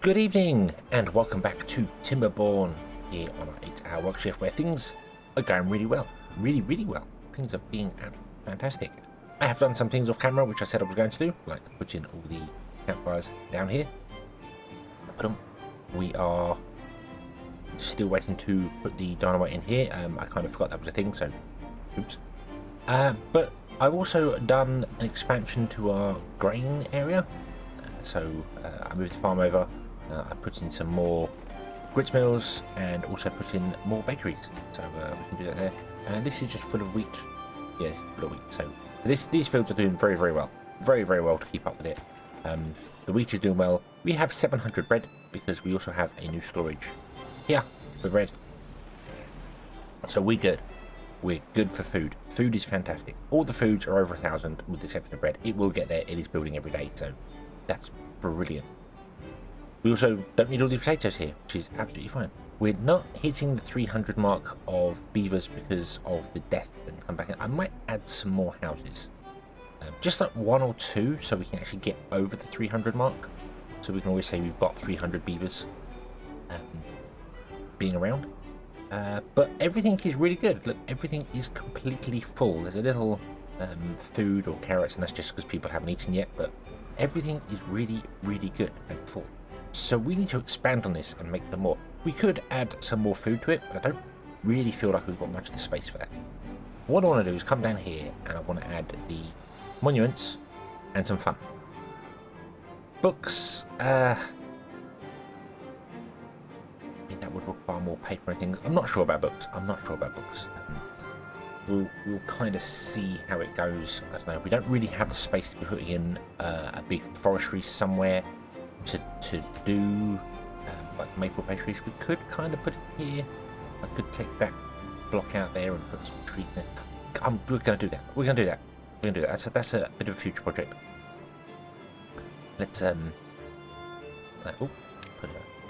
Good evening and welcome back to Timberborn here on our 8-hour work shift where things are going really well. Really well. Things are being absolutely fantastic. I have done some things off camera which I said I was going to do, like putting all the campfires down here. We are still waiting to put the dynamite in here. I kind of forgot that was a thing, so oops. But I've also done an expansion to our grain area. I moved the farm over. I put in some more grits mills and also put in more bakeries. So we can do that there. And this is just full of wheat. Yeah, full of wheat. So these fields are doing very well. Very well to keep up with it. The wheat is doing well. We have 700 bread because we also have a new storage here for bread. So we're good. We're good for food. Food is fantastic. All the foods are over 1,000 with the exception of bread. It will get there. It is building every day. So that's brilliant. We also don't need all the potatoes here, which is absolutely fine. We're not hitting the 300 mark of beavers because of the death that come back in. I might add some more houses. Just like 1 or 2 so we can actually get over the 300 mark. So we can always say we've got 300 beavers being around. But everything is really good. Look, everything is completely full. There's a little food or carrots, and that's just because people haven't eaten yet, but everything is really good and full. So we need to expand on this and make them more. We could add some more food to it, but I don't really feel like we've got much of the space for that. What I want to do is come down here and I want to add the monuments and some fun. Books, that would require more paper and things. I'm not sure about books. We'll kind of see how it goes. I don't know. We don't really have the space to be putting in a big forestry somewhere to do like maple pastries. We could kind of put it here. I could take that block out there and put some trees in. We're going to do that. That's a bit of a future project. Let's put a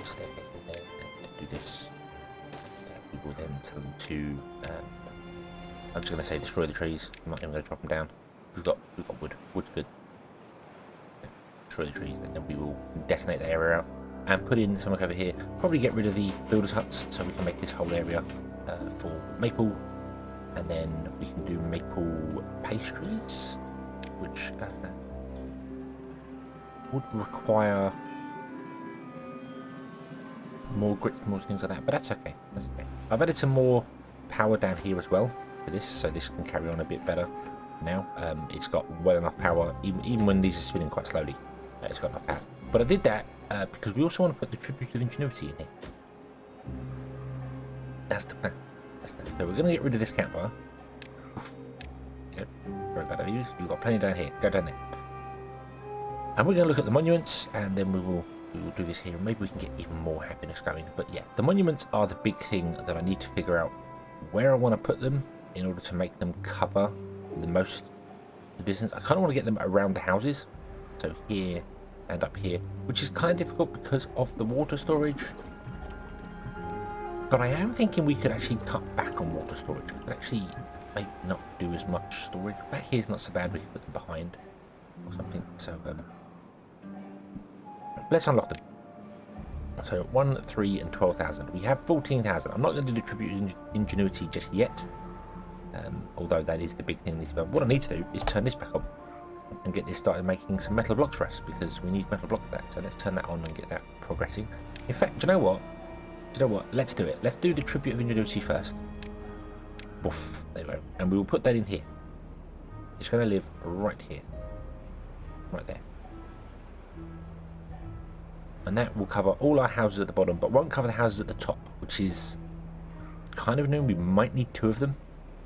staircase in there and do this. We will then tell them to I'm just going to say destroy the trees. I'm not even going to chop them down. We've got wood. Wood's good. Destroy the trees, and then we will detonate the area out and put in something over here. Probably get rid of the builders' huts so we can make this whole area for maple, and then we can do maple pastries, which would require more grits, more things like that. But that's okay. I've added some more power down here as well. This, so this can carry on a bit better now. It's got well enough power, even when these are spinning quite slowly. It's got enough power. But I did that because we also want to put the tribute of ingenuity in here. That's the plan. So we're going to get rid of this campfire. Sorry about that, you've got plenty down here. Go down there. And we're going to look at the monuments, and then we will do this here. Maybe we can get even more happiness going. But yeah, the monuments are the big thing that I need to figure out where I want to put them in order to make them cover the most distance. I kind of want to get them around the houses, so here and up here, which is kind of difficult because of the water storage. But I am thinking we could actually cut back on water storage. We could actually maybe not do as much storage. Back here is not so bad. We could put them behind or something. So let's unlock them. So 1, 3, and 12,000. We have 14,000. I'm not going to do the tribute ingenuity just yet. Although that is the big thing. What I need to do is turn this back on and get this started making some metal blocks for us, because we need metal blocks for that. So let's turn that on and get that progressing. In fact, do you know what? Let's do it. Let's do the tribute of ingenuity first. Woof, there we go. And we will put that in here. It's going to live right here. Right there. And that will cover all our houses at the bottom, but won't cover the houses at the top, which is kind of new. We might need 2 of them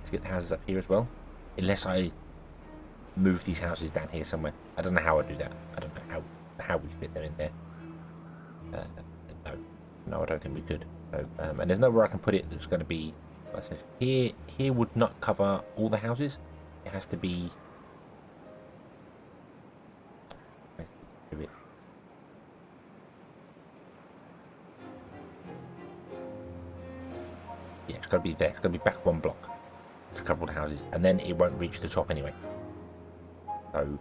to get the houses up here as well, unless I move these houses down here somewhere. I don't know how I do that. I don't know how we fit them in there. No, I don't think we could. So, and there's nowhere I can put it that's going to be here would not cover all the houses. It has to be yeah, it's got to be there. It's got to be back 1 block to cover all the houses, and then it won't reach the top anyway. So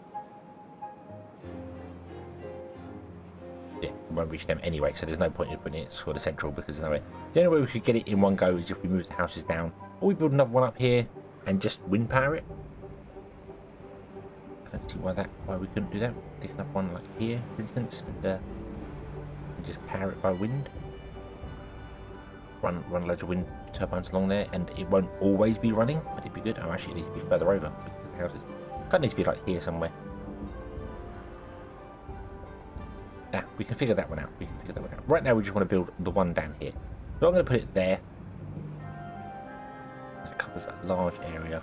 yeah, it won't reach them anyway, so there's no point in putting it sort of central because there's no way. The only way we could get it in one go is if we move the houses down, or we build another one up here and just wind power it. I don't see why we couldn't do that. Take another one like here, for instance, and just power it by wind. Run loads of wind turbines along there, and it won't always be running, but it'd be good. Oh, actually, it needs to be further over because the houses kind of need to be like here somewhere. Now we can figure that one out. Right now, we just want to build the one down here, so I'm going to put it there. That covers a large area.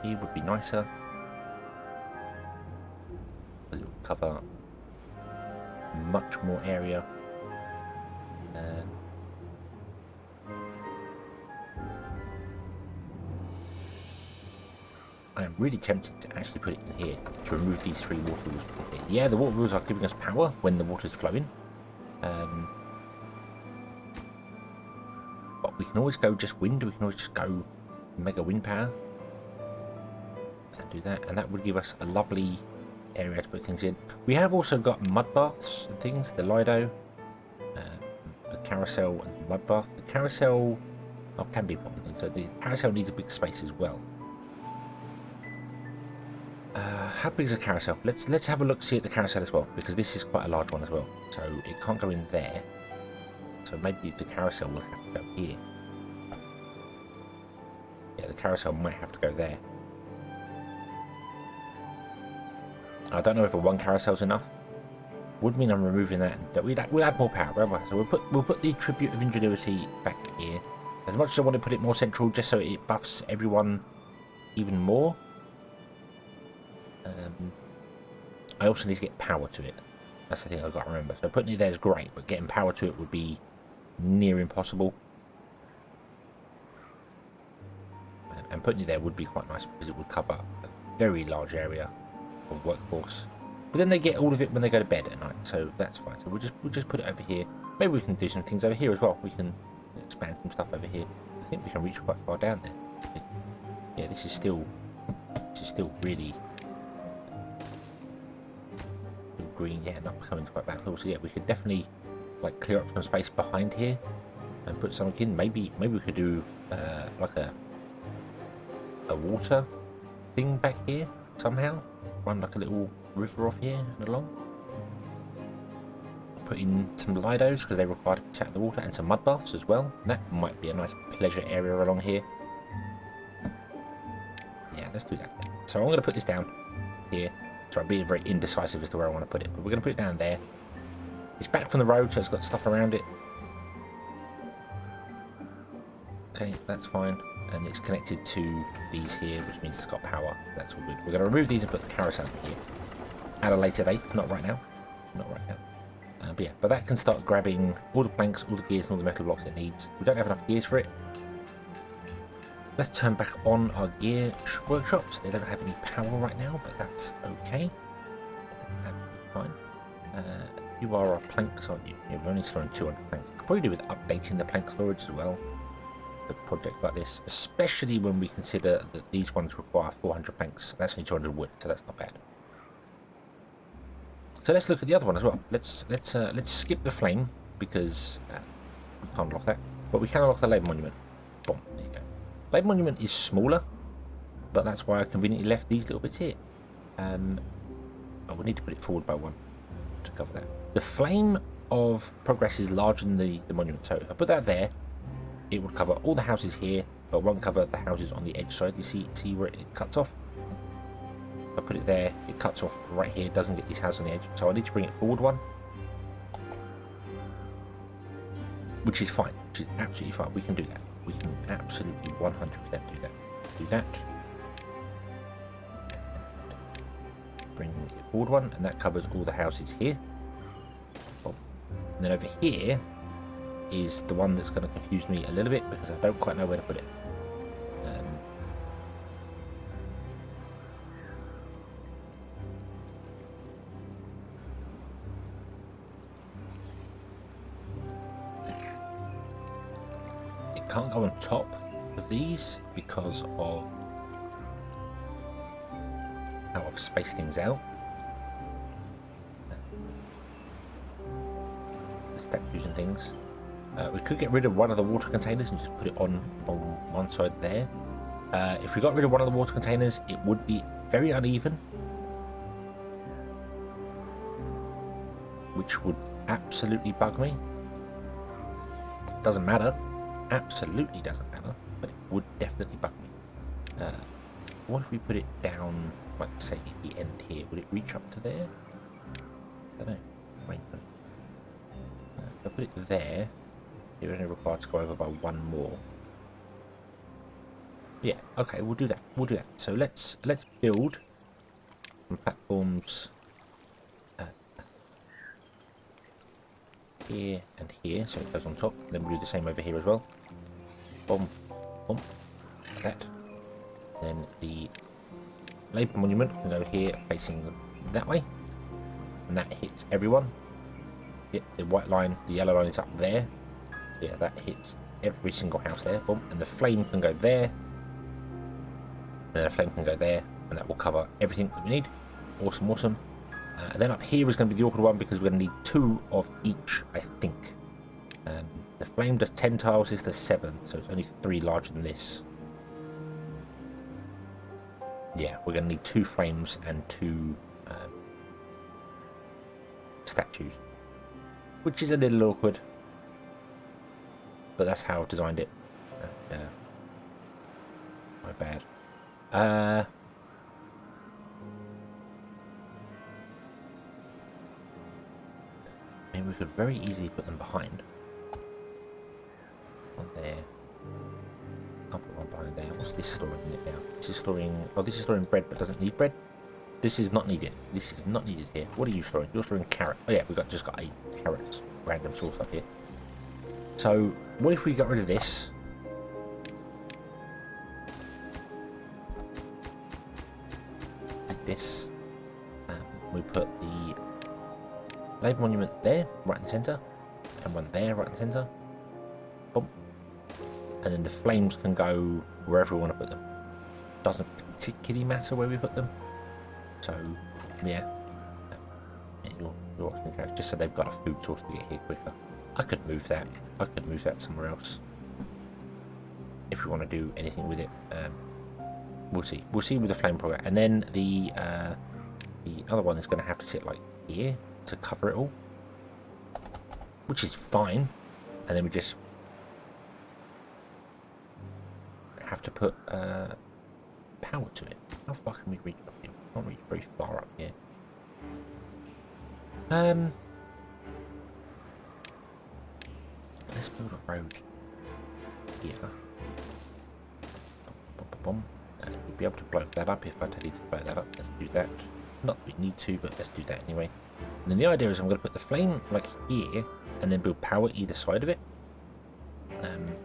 Here would be nicer. It will cover much more area. I am really tempted to actually put it in here to remove these 3 water wheels. Yeah, the water wheels are giving us power when the water's flowing. But we can always go just wind. We can always just go mega wind power. Do that, and that would give us a lovely area to put things in. We have also got mud baths and things, the Lido, the carousel and the mud bath. The carousel can be put on things, so the carousel needs a big space as well. How big is a carousel? Let's have a look, see at the carousel as well, because this is quite a large one as well, so it can't go in there, so maybe the carousel will have to go here. Yeah, the carousel might have to go there. I don't know if one carousel's enough. Would mean I'm removing that. We'll add more power. So we'll put the tribute of ingenuity back here. As much as I want to put it more central, just so it buffs everyone even more. I also need to get power to it. That's the thing I've got to remember. So putting it there is great, but getting power to it would be near impossible. And putting it there would be quite nice because it would cover a very large area of workforce, but then they get all of it when they go to bed at night, so that's fine. So we'll just put it over here. Maybe we can do some things over here as well. We can expand some stuff over here. I think we can reach quite far down there. Yeah, this is still really green. Yeah, not becoming quite bad. So yeah, we could definitely like clear up some space behind here and put something in. Maybe we could do like a water thing back here somehow. Run like a little river off here and along. Put in some Lidos because they require to be sat in the water, and some mud baths as well. That might be a nice pleasure area along here. Yeah, let's do that. So I'm going to put this down here. So I'm being very indecisive as to where I want to put it, but we're going to put it down there. It's back from the road, so it's got stuff around it. Okay, that's fine. And it's connected to these here, which means it's got power. That's all good. We're going to remove these and put the carousel in here at a later date. Not right now. But yeah, but that can start grabbing all the planks, all the gears, and all the metal blocks it needs. We don't have enough gears for it. Let's turn back on our gear workshops. They don't have any power right now, but that's okay. That's fine. You are our planks, aren't you? Yeah, we're only storing 200 planks. I could probably do with updating the plank storage as well. A project like this, especially when we consider that these ones require 400 planks. That's only 200 wood, so that's not bad. So let's look at the other one as well. Let's skip the flame because we can't unlock that, but we can unlock the labour monument. Boom, there you go. Labour monument is smaller, but that's why I conveniently left these little bits here. Oh, we need to put it forward by one to cover that. The flame of progress is larger than the monument, so if I put that there, it would cover all the houses here, but won't cover the houses on the edge side. You see where it cuts off? If I put it there, it cuts off right here, doesn't get these houses on the edge. So I need to bring it forward one. Which is fine, which is absolutely fine. We can do that. We can absolutely 100% do that. Do that. Bring it forward one, and that covers all the houses here. And then over here is the one that's going to confuse me a little bit because I don't quite know where to put it. It can't go on top of these because of how I've spaced things out. statues and things. We could get rid of one of the water containers and just put it on one side there. If we got rid of one of the water containers, it would be very uneven, which would absolutely bug me. Doesn't matter, absolutely doesn't matter, but it would definitely bug me. What if we put it down, like say the end here? Would it reach up to there? I don't know. Wait, if I put it there, you're only required to go over by one more. Yeah, okay, we'll do that. We'll do that. So let's build some platforms here and here, so it goes on top. Then we'll do the same over here as well. Boom, boom, like that. Then the labour monument can go here, facing that way, and that hits everyone. Yep, the white line, the yellow line is up there. Yeah, that hits every single house there. Boom, and the flame can go there. And then a flame can go there, and that will cover everything that we need. Awesome, awesome. And then up here is going to be the awkward one because we're going to need 2 of each, I think. The flame does 10 tiles, this does 7, so it's only 3 larger than this. Yeah, we're going to need 2 flames and 2 statues, which is a little awkward, but that's how I've designed it. And, my bad. I mean, we could very easily put them behind. One there. Can't put one behind there. What's this storing in it now? This is storing... Oh, this is storing bread, but doesn't need bread. This is not needed. This is not needed here. What are you storing? You're storing carrot. Oh yeah, we just got 8 carrots. Random source up here. So, what if we got rid of this? This. We put the labour monument there, right in the centre, and one there, right in the centre. Boom. And then the flames can go wherever we want to put them. Doesn't particularly matter where we put them. So, yeah. Just so they've got a food source to get here quicker. I could move that. I could move that somewhere else. If we want to do anything with it. We'll see. We'll see with the flame program. And then the other one is going to have to sit like here to cover it all, which is fine. And then we just have to put power to it. How far can we reach up here? We can't reach very far up here. Let's build a road here. You'll be able to blow that up if I tell you to blow that up. Let's do that. Not that we need to, but let's do that anyway. And then the idea is I'm going to put the flame like here and then build power either side of it.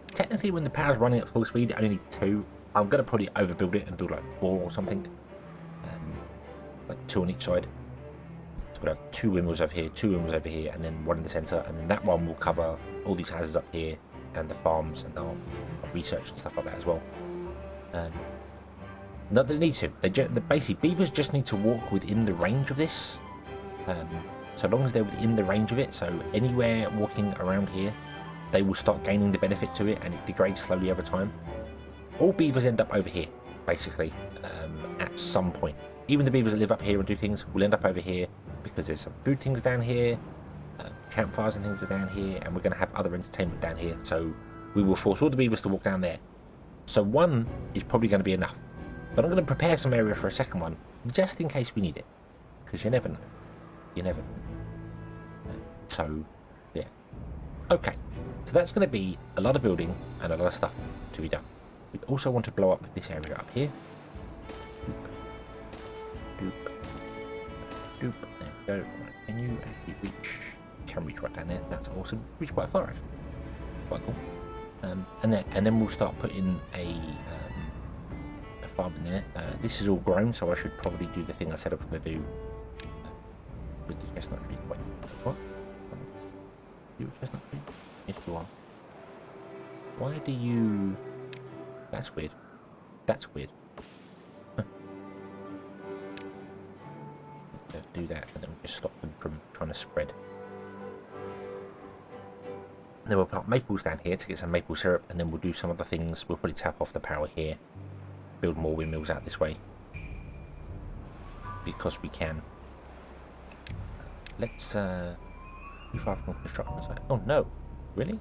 Technically, when the power's running at full speed, it only needs 2. I'm going to probably overbuild it and build like 4 or something. Like 2 on each side. So we'll have 2 windmills over here, 2 windmills over here, and then 1 in the centre. And then that one will cover all these houses up here and the farms and our research and stuff like that as well. Not that they need to. They basically, beavers just need to walk within the range of this. So long as they're within the range of it, so anywhere walking around here, they will start gaining the benefit to it, and it degrades slowly over time. All beavers end up over here, basically, at some point. Even the beavers that live up here and do things will end up over here, because there's some food things down here, campfires and things are down here, and we're going to have other entertainment down here, so we will force all the beavers to walk down there. So 1 is probably going to be enough. But I'm going to prepare some area for a second one, just in case we need it. Because you never know. You never know. So, yeah. Okay. So that's going to be a lot of building and a lot of stuff to be done. We also want to blow up this area up here. Doop. Doop. Doop. There we go. Can you actually reach? You can reach right down there. That's awesome. Reach quite far, actually. Quite cool. And then we'll start putting a farm in there. This is all grown, so I should probably do the thing I said I was going to do with the chestnut tree. Wait, what? You a chestnut tree? Yes, you are. Why do you... That's weird. That's weird. Let's do that, and then we just stop them from trying to spread. then we'll plant maples down here to get some maple syrup, and then we'll do some other things. We'll probably tap off the power here, build more windmills out this way, because we can. Let's too far from construction site. Oh no, really?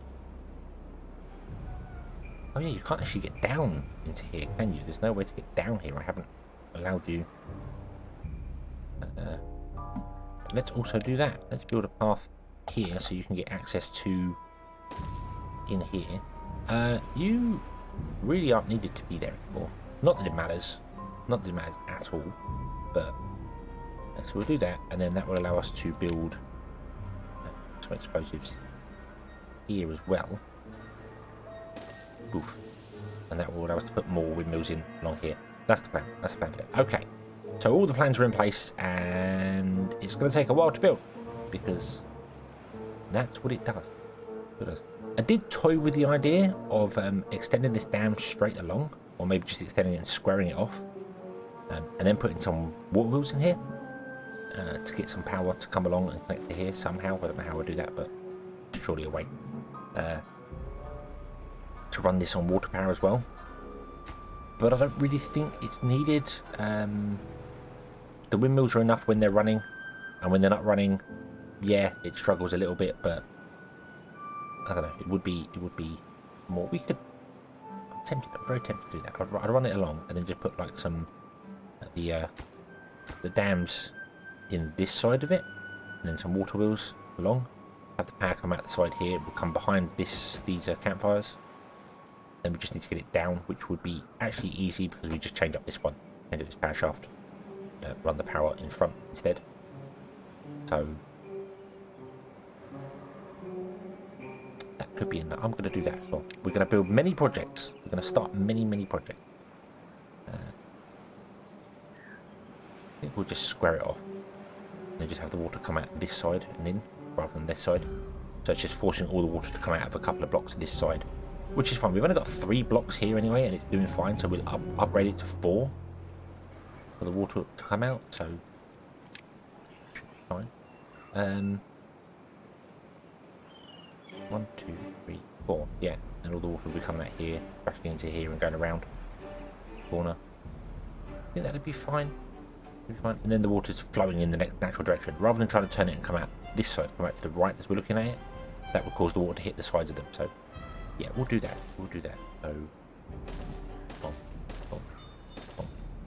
Oh yeah, you can't actually get down into here, can you? There's no way to get down here. I haven't allowed you. Let's also do that. Let's build a path here so you can get access to in here. You really aren't needed to be there anymore. Not that it matters. Not that it matters at all. But so we'll do that, and then that will allow us to build some explosives here as well. Oof. And that will allow us to put more windmills in along here. That's the plan. That's the plan for that. Okay. So all the plans are in place, and it's going to take a while to build, because that's what it does. It does. I did toy with the idea of extending this dam straight along, or maybe just extending it and squaring it off, and then putting some water wheels in here to get some power to come along and connect to here somehow. I don't know how I'll do that, but surely a way to run this on water power as well. But I don't really think it's needed. The windmills are enough when they're running, and when they're not running, yeah, it struggles a little bit, but I don't know, it would be more. We could, I'm very tempted to do that. I'd run it along and then just put like some the dams in this side of it, and then some water wheels along. Have the power come out the side here. It will come behind these campfires. Then we just need to get it down, which would be actually easy because we just change up this one, change up this power shaft, run the power in front instead. So that could be enough. I'm going to do that as well. We're going to build many projects. We're going to start many projects. I think we'll just square it off and then just have the water come out this side and in rather than this side. So it's just forcing all the water to come out of a couple of blocks this side, which is fine. We've only got 3 blocks here anyway, and it's doing fine. So we'll upgrade it to 4 for the water to come out. So should be fine. 1, 2, 3, 4. Yeah, and all the water will be coming out here, crashing into here, and going around the corner. I think that'd be fine. Fine. And then the water's flowing in the next natural direction, rather than trying to turn it and come out this side, come out to the right as we're looking at it. That would cause the water to hit the sides of them. So yeah, we'll do that. We'll do that. So, boom,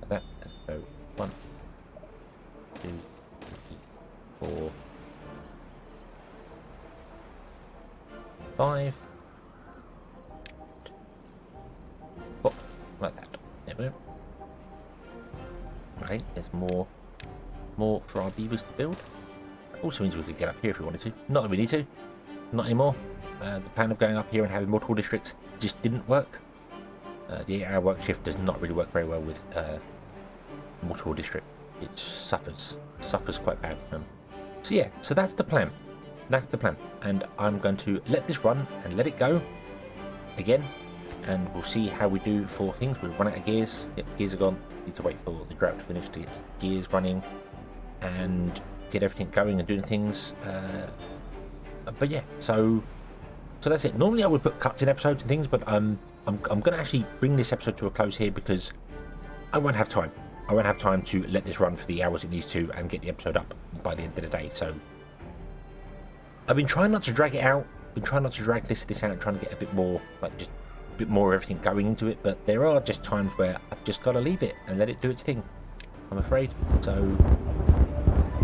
like that. And so 1, 2, 3, 4, 5, 4, like that. There we go. Okay, there's more for our beavers to build. That also means we could get up here if we wanted to. Not that we need to. Not anymore. The plan of going up here and having multiple districts just didn't work. The 8-hour work shift does not really work very well with multiple district. It suffers quite bad. So yeah, so that's the plan. That's the plan. And I'm going to let this run and let it go again. And we'll see how we do for things. We've run out of gears. Yep, gears are gone. Need to wait for the drought to finish to get gears running and get everything going and doing things. But yeah, so that's it. Normally I would put cuts in episodes and things, but I'm going to actually bring this episode to a close here because I won't have time. I won't have time to let this run for the hours it needs to and get the episode up by the end of the day. So I've been trying not to drag it out. Been trying not to drag this out, trying to get a bit more, like just a bit more of everything going into it. But there are just times where I've just got to leave it and let it do its thing, I'm afraid. So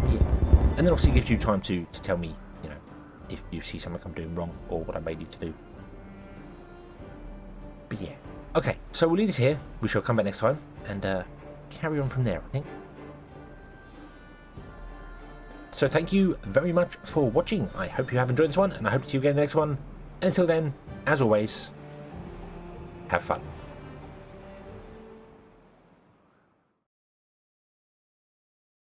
yeah, and then obviously it gives you time to tell me, you know, if you see something I'm doing wrong or what I may need to do. But yeah, okay, so we'll leave this here. We shall come back next time and carry on from there, I think. So thank you very much for watching. I hope you have enjoyed this one, and I hope to see you again in the next one. And until then, as always, have fun.